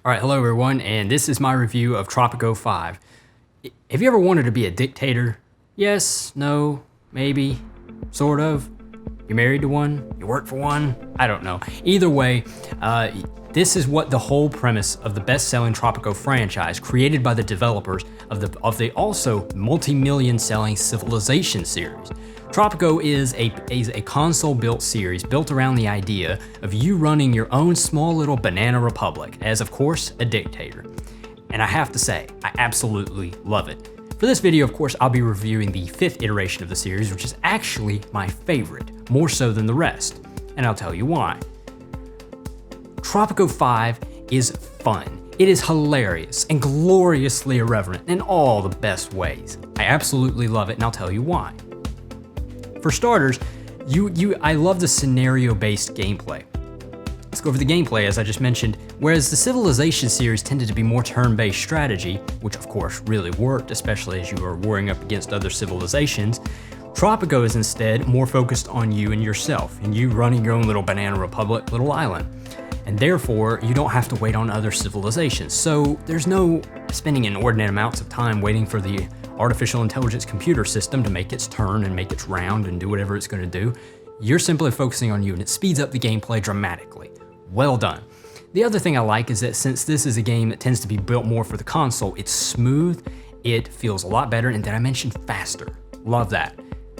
All right, hello everyone, and this is my review of Tropico 5. Have you ever wanted to be a dictator? Yes, no, maybe, sort of. You're married to one? You work for one? I don't know. Either way, this is what the whole premise of the best-selling Tropico franchise, created by the developers of the also multi-million selling Civilization series. Tropico is a console-built series built around the idea of you running your own small little banana republic as, of course, a dictator. And I have to say, I absolutely love it. For this video, of course, I'll be reviewing the 5th iteration of the series, which is actually my favorite, more so than the rest, and I'll tell you why. Tropico 5 is fun. It is hilarious and gloriously irreverent in all the best ways. I absolutely love it, and I'll tell you why. For starters, I love the scenario-based gameplay. Let's go over the gameplay, as I just mentioned. Whereas the Civilization series tended to be more turn-based strategy, which of course really worked, especially as you are warring up against other civilizations, Tropico is instead more focused on you and yourself, and you running your own little banana republic, little island. And therefore, you don't have to wait on other civilizations. So there's no spending inordinate amounts of time waiting for the artificial intelligence computer system to make its turn and make its round and do whatever it's going to do. You're simply focusing on you, and it speeds up the gameplay dramatically. Well done. The other thing I like is that since this is a game that tends to be built more for the console, it's smooth, it feels a lot better, and did I mention faster? Love that.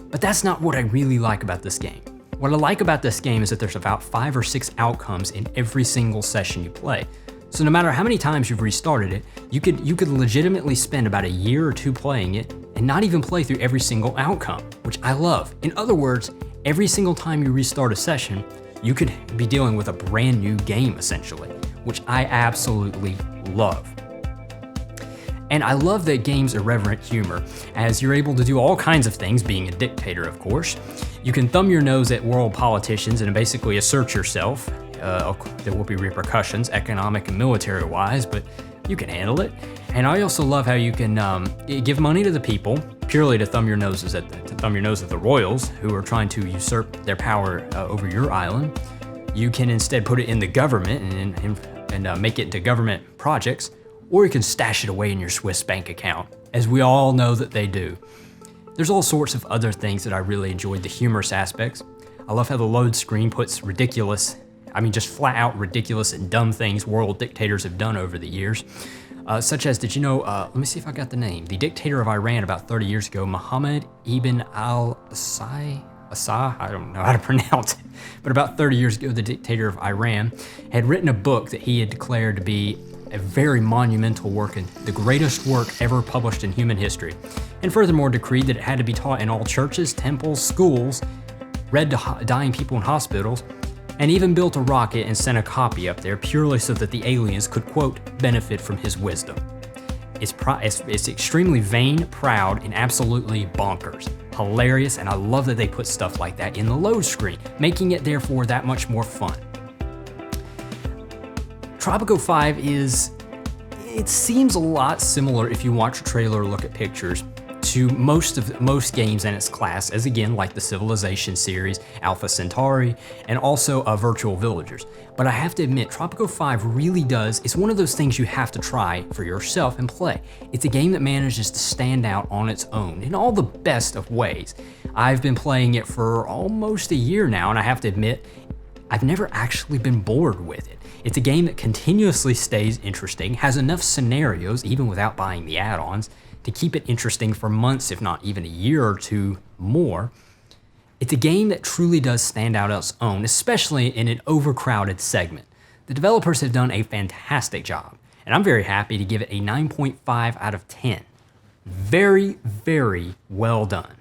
But that's not what I really like about this game. What I like about this game is that there's about 5 or 6 outcomes in every single session you play. So no matter how many times you've restarted it, you could legitimately spend about a year or 2 playing it and not even play through every single outcome, which I love. In other words, every single time you restart a session, you could be dealing with a brand new game essentially, which I absolutely love. And I love that game's irreverent humor, as you're able to do all kinds of things, being a dictator of course. You can thumb your nose at world politicians and basically assert yourself. There will be repercussions, economic and military-wise, but you can handle it. And I also love how you can give money to the people purely to thumb your nose at the royals who are trying to usurp their power over your island. You can instead put it in the government and make it into government projects, or you can stash it away in your Swiss bank account, as we all know that they do. There's all sorts of other things that I really enjoyed, the humorous aspects. I love how the load screen puts just flat out ridiculous and dumb things world dictators have done over the years. Such as, did you know, let me see if I got the name, the dictator of Iran about 30 years ago, Mohammed ibn al-Assai, I don't know how to pronounce it, but about 30 years ago, the dictator of Iran had written a book that he had declared to be a very monumental work and the greatest work ever published in human history. And furthermore decreed that it had to be taught in all churches, temples, schools, read to dying people in hospitals, and even built a rocket and sent a copy up there purely so that the aliens could, quote, benefit from his wisdom. It's extremely vain, proud, and absolutely bonkers. Hilarious, and I love that they put stuff like that in the load screen, making it therefore that much more fun. Tropico 5 it seems a lot similar if you watch a trailer or look at pictures to most games in its class, as again, like the Civilization series, Alpha Centauri, and also Virtual Villagers. But I have to admit, Tropico 5 really it's one of those things you have to try for yourself and play. It's a game that manages to stand out on its own in all the best of ways. I've been playing it for almost a year now, and I have to admit, I've never actually been bored with it. It's a game that continuously stays interesting, has enough scenarios, even without buying the add-ons, to keep it interesting for months, if not even a year or 2 more. It's a game that truly does stand out on its own, especially in an overcrowded segment. The developers have done a fantastic job, and I'm very happy to give it a 9.5 out of 10. Very, very well done.